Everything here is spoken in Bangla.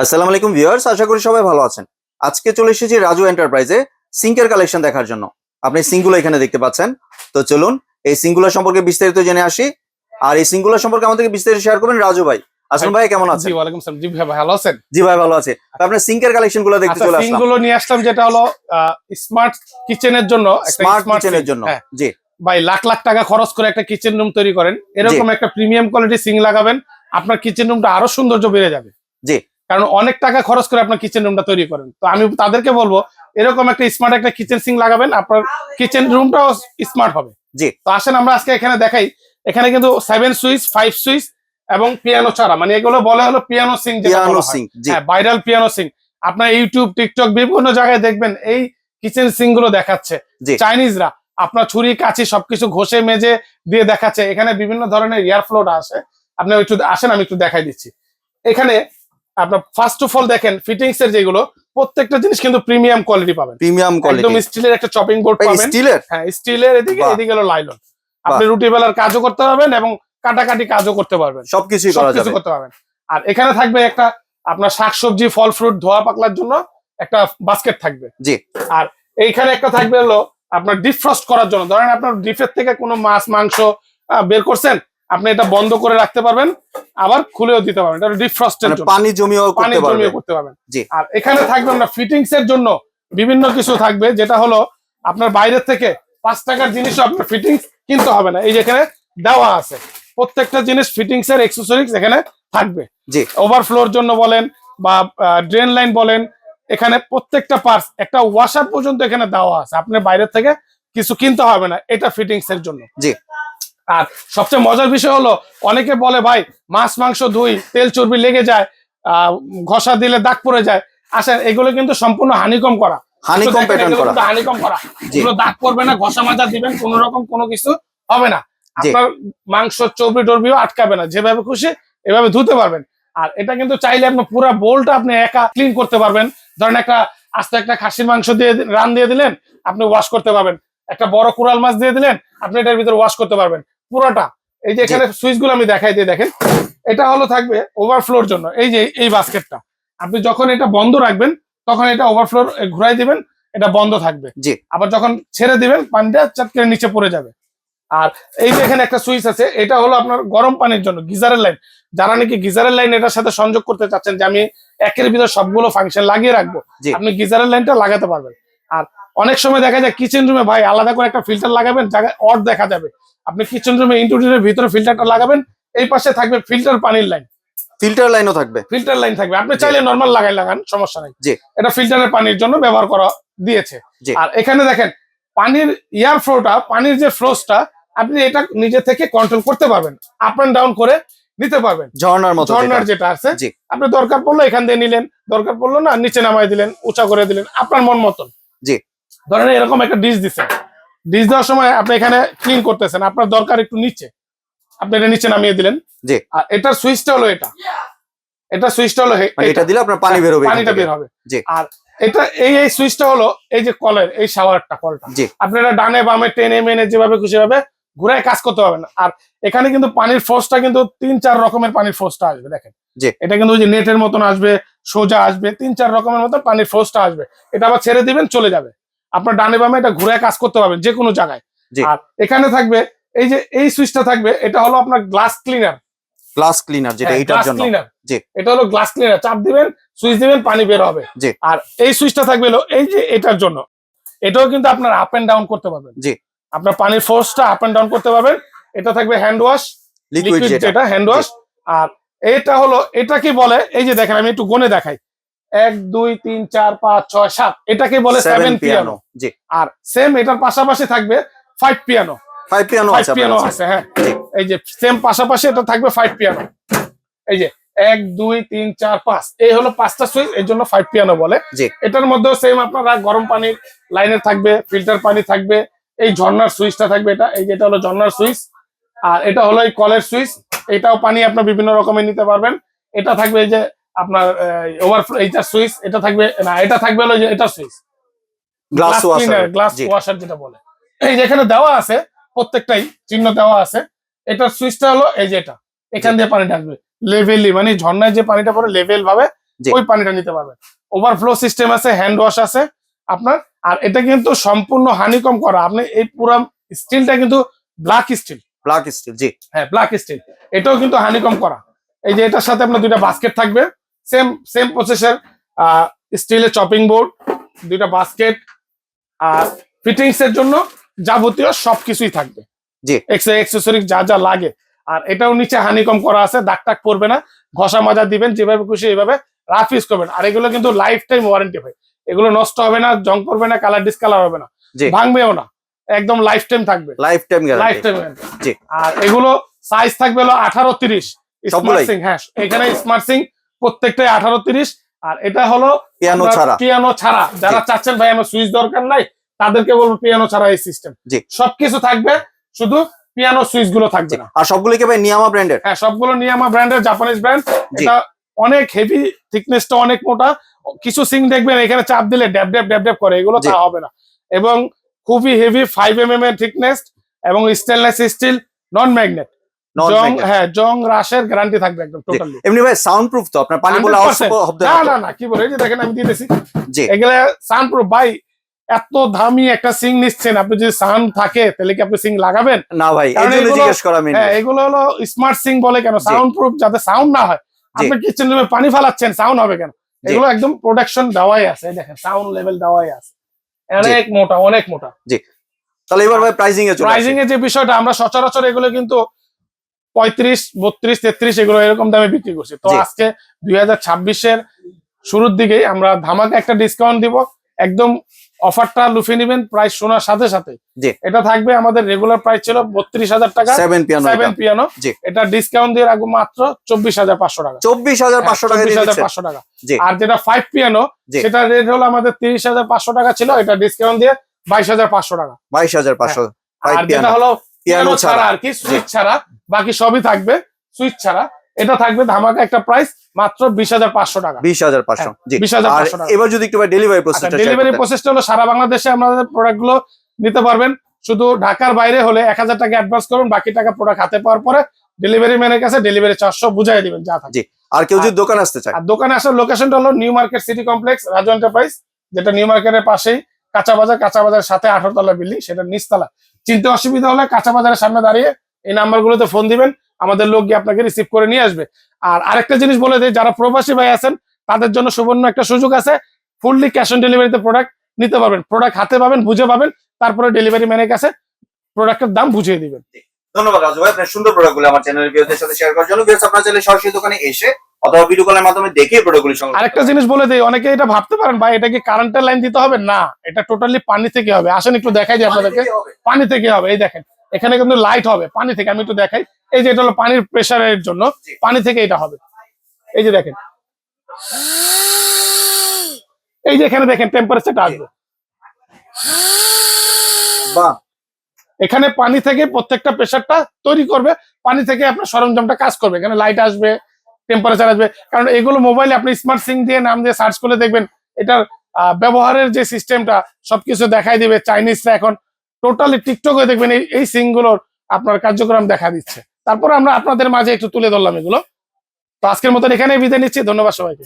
আসসালামু আলাইকুম ভিউয়ার্স, আশা করি সবাই ভালো আছেন। আজকে চলে এসেছি রাজু এন্টারপ্রাইজে সিঙ্কের কালেকশন দেখার জন্য। আপনি সিঙ্কগুলো এখানে দেখতে পাচ্ছেন। তো চলুন এই সিঙ্কগুলো সম্পর্কে বিস্তারিত জেনে আসি। আর এই সিঙ্কগুলো সম্পর্কে আমাদেরকে বিস্তারিত শেয়ার করবেন রাজু ভাই। আসলাম ভাই, কেমন আছেন? জি ওয়ালাইকুম আসসালাম। জি ভাই ভালো আছেন? জি ভাই ভালো আছে। আপনার সিঙ্কের কালেকশনগুলো দেখতে চলে আসলাম। সিঙ্কগুলো নিয়ে আসলাম যেটা হলো স্মার্ট কিচেনের জন্য, স্মার্ট কিচেনের জন্য। জি ভাই লাখ লাখ টাকা খরচ করে একটা কিচেন রুম তৈরি করেন, এরকম একটা প্রিমিয়াম কোয়ালিটি সিঙ্ক লাগাবেন, আপনার কিচেন রুমটা আরো সৌন্দর্য বেড়ে যাবে। জি, কারণ অনেক টাকা খরচ করে আপনার কিচেন রুমটা তৈরি করেন। তো আমি তাদেরকে বলবো এরকম একটা স্মার্ট একটা কিচেন সিঙ্ক লাগাবেন, আপনার কিচেন রুমটাও স্মার্ট হবে। জি, তো আসেন আমরা আজকে এখানে দেখাই। এখানে কিন্তু 7 সুইচ, 5 সুইচ এবং পিয়ানো ছাড়া, মানে এগুলো বলে হলো পিয়ানো সিঙ্ক, পিয়ানো সিঙ্ক। জি, ভাইরাল পিয়ানো সিঙ্ক। আপনার ইউটিউব, টিকটক বিভিন্ন জায়গায় দেখবেন এই কিচেন সিঙ্ক গুলো দেখাচ্ছে চাইনিজরা। আপনার ছুরি কাঁচি সবকিছু ঘষে মেজে দিয়ে দেখাচ্ছে। এখানে বিভিন্ন ধরনের এয়ার ফ্লোটা আসে। আপনি একটু আসেন, আমি একটু দেখাই দিচ্ছি। এখানে আপনার ফার্স্ট অফ অল দেখেন ফিটিংস এর যেগুলো, প্রত্যেকটা জিনিস কিন্তু প্রিমিয়াম কোয়ালিটি পাবেন। প্রিমিয়াম কোয়ালিটি, একদম স্টিলের একটা চপিং বোর্ড পাবেন। স্টিলের? হ্যাঁ স্টিলের। এদিকে হলো লাইলন। আপনি রুটি বেলার কাজও করতে পারবেন এবং কাটাকাটি কাজও করতে পারবেন, সবকিছু করতে পারবেন। আর এখানে থাকবে একটা আপনার শাকসবজি, ফল ফ্রুট ধোয়া পাকলার জন্য একটা বাস্কেট থাকবে। জি। আর এইখানে একটা থাকবে হলো আপনার ডিপ ফ্রস্ট করার জন্য। ধরেন আপনার ডিপের থেকে কোনো মাছ মাংস বের করছেন, আপনি এটা বন্ধ করে রাখতে পারবেন, আবার খুলেও দিতে পারবেন। এটা ডিপ ফ্রস্টের জন্য, পানি জমিও করতে পারবেন। জি। আর এখানে থাকবে আমরা ফিটিংস এর জন্য বিভিন্ন কিছু থাকবে, যেটা হলো আপনার বাইরের থেকে 5 টাকার জিনিসও আপনার ফিটিংস কিনতে হবে না। এই যে এখানে দেওয়া আছে প্রত্যেকটা জিনিস ফিটিংস এর অ্যাকসেসরিজ এখানে থাকবে। জি। ওভারফ্লোর জন্য বলেন বা ড্রেন লাইন বলেন, এখানে প্রত্যেকটা পার্টস, একটা ওয়াশার পর্যন্ত এখানে দেওয়া আছে। আপনার বাইরের থেকে কিছু কিনতে হবে না, এটা ফিটিংস এর জন্য। জি। আর সবচেয়ে মজার বিষয় হলো, অনেকে বলে ভাই মাছ মাংস ধুই, তেল চর্বি লেগে যায়, ঘষা দিলে দাগ পড়ে যায়। আসেন, এগুলো কিন্তু সম্পূর্ণ হানিকম করা, হানিকম প্যাটার্ন করা, হানিকম করা। এগুলো দাগ পড়বে না, ঘষা মাজা দিবেন, কোন রকম কোনো কিছু হবে না। আপনার মাংস চর্বি টর্বিও আটকাবে না, যেভাবে খুশি এভাবে ধুতে পারবেন। আর এটা কিন্তু চাইলে আপনি পুরো বোলটা আপনি একা ক্লিন করতে পারবেন। ধরেন একটা আস্তে একটা খাসির মাংস দিয়ে রান দিয়ে দিলেন, আপনি ওয়াশ করতে পারবেন। একটা বড় কুরাল মাছ দিয়ে দিলেন, আপনি এটার ভিতরে ওয়াশ করতে পারবেন পুরোটা। এই যে এখানে সুইচ গুলো আমি দেখাই দিয়ে দেখেন, এটা হলো থাকবে ওভারফ্লোর জন্য। এই যে এই বাস্কেটটা আপনি যখন এটা বন্ধ রাখবেন, তখন এটা ওভারফ্লোর ঘুরাই দিবেন, এটা বন্ধ থাকবে। আবার যখন ছেড়ে দিবেন, পানিটা চাটকে নিচে পড়ে যাবে। আর এই যে এখানে একটা সুইচ আছে, এটা হলো আপনার গরম পানির জন্য, গিজারের লাইন। যারা নাকি গিজারের লাইন এটার সাথে সংযোগ করতে চাচ্ছেন, যে আমি একের ভিতরে সবগুলো ফাংশন লাগিয়ে রাখবো, আপনি গিজারের লাইনটা লাগাতে পারবেন। আর অনেক সময় দেখা যায় কিচেন রুমে ভাই আলাদা করে একটা ফিল্টার লাগাবেন, জায়গায় অড দেখা যাবে। আপনি কিচেন রুমে ইন্টেরিয়রের ভিতরে ফিল্টারটা লাগাবেন, এই পাশে থাকবে ফিল্টার পানির লাইন, ফিল্টার লাইনও থাকবে। ফিল্টার লাইন থাকবে, আপনি চাইলে নরমাল লাগান, সমস্যা নাই। এটা ফিল্টারের পানির জন্য ব্যবহার করা দিয়েছে। আর এখানে দেখেন পানির এয়ার ফ্লোটা, পানির যে ফ্লোসটা, আপনি এটা নিজে থেকে কন্ট্রোল করতে পারবেন, আপ এন্ড ডাউন করে নিতে পারবেন। ঝর্ণার মতো, ঝর্ণার যেটা আছে, আপনি দরকার পড়লো এখান দিয়ে নিলেন, দরকার পড়লো না নিচে নামাই দিলেন, উঁচা করে দিলেন, আপনার মন মতন। জি। ধরেন এরকম একটা ডিশ দিচ্ছেন, ডিশ দেওয়ার সময় আপনি এখানে ক্লিন করতেছেন, আপনার দরকার একটু নিচে, আপনি এটা নিচে নামিয়ে দিলেন। জি। আর এটার সুইচটা হলো এটা সুইচটা হলো এটা দিলে আপনার পানি বের হবে, পানিটা বের হবে। আর এটা এই সুইচটা হলো এই যে কলের এই শাওয়ারটা, কলটা আপনারা ডানে বামে টেনে মেনে যেভাবে খুশি ভাবে ঘুরায় কাজ করতে পারবেন। আর এখানে কিন্তু পানির ফোর্সটা কিন্তু 3-4 রকমের পানির ফোর্সটা আসবে। দেখেন এটা কিন্তু ওই যে নেটের মতন আসবে, সোজা আসবে, 3-4 রকমের মতন পানির ফোর্সটা আসবে। এটা আবার ছেড়ে দিবেন, চলে যাবে। আপনার ডানে বামে এটা ঘুরায় কাজ করতে পারবেন যে কোনো জায়গায়। আর এখানে থাকবে এই যে এই সুইচটা থাকবে, এটা হলো আপনার গ্লাস ক্লিনার, যেটা এইটার জন্য। এটা হলো গ্লাস ক্লিনার, চাপ দিবেন, সুইচ দিবেন, পানি বের হবে। আর এই সুইচটা থাকবে হলো এই যে এটার জন্য, এটাও কিন্তু আপনার আপ এন্ড ডাউন করতে পারবেন। আপনার পানির ফোর্সটা আপ এন্ড ডাউন করতে পারবেন। এটা থাকবে হ্যান্ড ওয়াশ, লিকুইড যেটা হ্যান্ড ওয়াশ। আর এটা হলো, এটা কি বলে, এই যে দেখেন আমি একটু গনে দেখাই, 1 2 3 4 5 6 7, এটাকে বলে 7 পিয়ানো। আর সেম এটার পাশাপাশি থাকবে 5 পিয়ানো, 5 পিয়ানো আছে। হ্যাঁ, এই যে সেম পাশাপাশি এটা থাকবে 5 পিয়ানো। এই যে 1 2 3 4 5, এই হলো 5টা সুইচ, এর জন্য 5 পিয়ানো বলে। এটার মধ্যেও সেম আপনারা গরম পানির লাইনের থাকবে, ফিল্টার পানি থাকবে, এই ঝর্ণার সুইচটা থাকবে। এটা এই যেটা হলো ঝর্ণার সুইচ, আর এটা হলো এই কলের সুইচ। এটাও পানি আপনার বিভিন্ন রকমের নিতে পারবেন। এটা থাকবে এই যে আপনার ওভারফ্লো, এইটার সুইচ। এটা থাকবে না, এটা থাকবে হলো যে এটা সুইচ, গ্লাস ওয়াশার যেটা বলে। এই যে এখানে দেওয়া আছে, প্রত্যেকটাই চিহ্ন দেওয়া আছে। এটার সুইচটা হলো এই যে এটা, এখান দিয়ে পানিটা আসবে লেভেলি, মানে ঝর্ণায় যে পানিটা পড়ে লেভেল ভাবে জি। ওই পানিটা নিতে পারবেন। ওভারফ্লো সিস্টেম আছে, হ্যান্ড ওয়াশ আছে আপনার। আর এটা কিন্তু সম্পূর্ণ হানিকম করা, আপনি এই পুরো স্টিলটা কিন্তু ব্ল্যাক স্টিল। ব্ল্যাক স্টিল, জি। হ্যাঁ, ব্ল্যাক স্টিল, এটাও কিন্তু হানিকম করা। এই যে এটার সাথে আপনার দুইটা বাস্কেট থাকবে, সেম সেম প্রসেসের স্টিলের চপিং বোর্ড, দুইটা বাস্কেট, আর ফিটিংস এর জন্য যাবতীয় সবকিছুই থাকবে, জি। এক্সেসরিজ যা যা লাগে। আর এটাও নিচে হানিকম করা আছে, দাগ টাগ পড়বে না, ঘষা মাজা দিবেন যেভাবে খুশি এইভাবে রাফ ইউজ করবেন। আর এগুলো কিন্তু লাইফ টাইম ওয়ারেন্টি হয়, এগুলো নষ্ট হবে না, জং করবে না, কালার ডিসকালার হবে না, জি। ভাঙবেও না, একদম লাইফ টাইম থাকবে, life time life guarantee. Time. জি। আর এগুলো সাইজ থাকবে হলো 18-30 সবগুলাই? স্মার্ট সিং। হ্যাঁ, এখানে স্মার্ট সিং প্রত্যেকটাই 18-30। আর এটা হলো পিয়ানো আপনার ছাড়া। পিয়ানো ছাড়া, যারা চাচ্ছেন ভাই আমার সুইচ দরকার নাই, তাদেরকে বলবো পিয়ানো ছাড়া এই সিস্টেম। জি। সবকিছু থাকবে, শুধু পিয়ানো সুইচ গুলো থাকবে না। আর সবগুলো কি ভাই নিয়ামা ব্র্যান্ডের? হ্যাঁ, সবগুলো নিয়ামা ব্র্যান্ডের, জাপানিজ ব্র্যান্ড। জি। এটা অনেক হেভি, থিকনেসটা অনেক মোটা। কিছু সিং দেখবেন এখানে চাপ দিলে ড্যাব ড্যাব ড্যাব ড্যাব করে, এগুলো জি। তা হবে না। এবং খুবই হেভি 5 mm এর থিকনেস, এবং স্টেনলেস স্টিল, নন ম্যাগনেট। নন জং, ম্যাগনেট। হ্যাঁ, জং রাশের গ্যারান্টি থাকবে একদম জি। টোটালি। এমনি ভাই সাউন্ড প্রুফ তো? আপনার পানি বলে আওয়াজ হবে না না না তো? না, কি বলে, এই যে দেখেন আমি দিয়ে দিছি, জি। এগুলা সাউন্ড প্রুফ। ভাই এত দামি একটা সিং নিচ্ছেন, আপনি যদি সাউন্ড থাকে তাহলে কি আপনি সিং লাগাবেন? না ভাই, এই কারণ জন্য এগুলো- জিজ্ঞেস করা হ্যাঁ, এগুলো হলো স্মার্ট সিং বলে কেন, সাউন্ড প্রুফ, যাতে সাউন্ড না হয়। আপনি কিচেন রুমে পানি ফালাচ্ছেন, সাউন্ড হবে কেন? জি। এগুলো একদম প্রোটেকশন দেওয়াই আছে, এই দেখেন সাউন্ড লেভেল দেওয়াই আছে, অনেক মোটা, অনেক মোটা। জি। তাহলে এবার ভাই প্রাইসিং এ চলে প্রাইসিং আসি। এর যে বিষয়টা, আমরা সচরাচর এগুলো কিন্তু 35, 32, 33 এগুলো এরকম দামে বিক্রি করছি। তো জি। আজকে 2026-এর শুরুর দিকেই আমরা ধামাকা একটা ডিসকাউন্ট দিব, একদম অফারটা লুফে নেবেন প্রাইস শোনার সাথে সাথে। জি। এটা থাকবে, আমাদের রেগুলার প্রাইস ছিল 32,000 টাকা, 7 পিয়ানো। 7 পিয়ানো। জি। এটা ডিসকাউন্ট দিয়ে রাখবো মাত্র 24,500 টাকা। 24,500 টাকা দিয়ে দিচ্ছেন। 24,500 টাকা। জি। আর যেটা 5 পিয়ানো, জি। সেটা রেট হলো আমাদের 30,500 টাকা ছিল, এটা ডিসকাউন্ট দিয়ে 22,500 টাকা। 22,500। আর যেটা হলো পিয়ানো ছাড়া ছাড়া। আর কি, সুইচ ছাড়া, বাকি সবই থাকবে সুইচ ছাড়া। এটা থাকবে ধামাকা একটা প্রাইস মাত্র 20,500 টাকা। 20,500। জি। 20,500 আর টাকা। এবার যদি একটু ভাই ডেলিভারি প্রসেসটা ডেলিভারি প্রসেসটা হলো সারা বাংলাদেশে আমাদের প্রোডাক্ট গুলো নিতে পারবেন। শুধু ঢাকার বাইরে হলে 1000 টাকা অ্যাডভান্স করুন, বাকি টাকা প্রোডাক্ট হাতে পাওয়ার পরে ডেলিভারি ম্যানের কাছে ডেলিভারি চার্জ সব বুঝাই দিবেন যা থাকে। জি। আর কেউ যদি দোকান আসতে চায়? আর দোকানে আসার লোকেশনটা হলো new market city complex, Raju enterprise, যেটা নিউ মার্কেটের পাশেই কাঁচা বাজার, কাঁচা বাজারের সাথে 18 তলা বিল্ডিং, সেটা নিচতলা। চিনতে অসুবিধা হলে কাঁচা বাজারের সামনে দাঁড়িয়ে এই নাম্বারগুলোতে ফোন দিবেন, আমাদের লোক গিয়ে আপনাকে রিসিভ করে নিয়ে আসবে। আর আরেকটা জিনিস বলে দেয়, যারা প্রবাসী ভাই আছেন তাদের জন্য সুবর্ণ একটা সুযোগ আছে, ফুললি ক্যাশ অন ডেলিভারিতে প্রোডাক্ট নিতে পারবেন। প্রোডাক্ট হাতে পাবেন, বুঝে পাবেন, তারপরে ডেলিভারি ম্যানের কাছে প্রোডাক্টের দাম বুঝিয়ে দিবেন। ধন্যবাদ রাজু ভাই, আপনার সুন্দর প্রোডাক্টগুলো আমার চ্যানেলের ভিউয়ারদের সাথে শেয়ার করার জন্য। ভিউয়ার্স, আপনারা চাইলে সরাসরি দোকানে এসে অথবা ভিডিও কলের মাধ্যমে দেখে প্রোডাক্টগুলো সংগ্রহ করতে আরেকটা পারেন। জিনিস বলে দেই, অনেকে এটা ভাবতে পারেন ভাই এটা কি কারেন্টের লাইন দিতে হবে? না, এটা টোটালি পানি থেকে হবে। আসেন একটু দেখাই দিই আপনাদেরকে, পানি থেকে হবে। এই দেখেন এখানে কিন্তু লাইট হবে পানি থেকে, আমি একটু দেখাই। এই যে এটা হলো পানির প্রেসারের জন্য, পানি থেকে এটা হবে। এই যে দেখেন, এই যে এখানে দেখেন টেম্পারেচারটা আসবে, বাহ। এখানে পানি থেকে প্রত্যেকটা প্রেসারটা তৈরি করবে, পানি থেকে আপনার সরঞ্জামটা কাজ করবে। এখানে লাইট আসবে, টেম্পারেচার আসবে। কারণ এগুলো মোবাইলে আপনি স্মার্ট সিং দিয়ে নাম দিয়ে সার্চ করলে দেখবেন এটার ব্যবহারের যে সিস্টেমটা সবকিছু দেখাই দিবে। চাইনিজরা এখন টোটালি টিকটকে দেখবেন এই সিং গুলোর আপনার কার্যক্রম দেখা দিচ্ছে। তারপর আমরা আপনাদের মাঝে একটু তুলে ধরলাম এগুলো। তো আজকের মতন এখানেই বিদায় নিচ্ছি, ধন্যবাদ সবাইকে।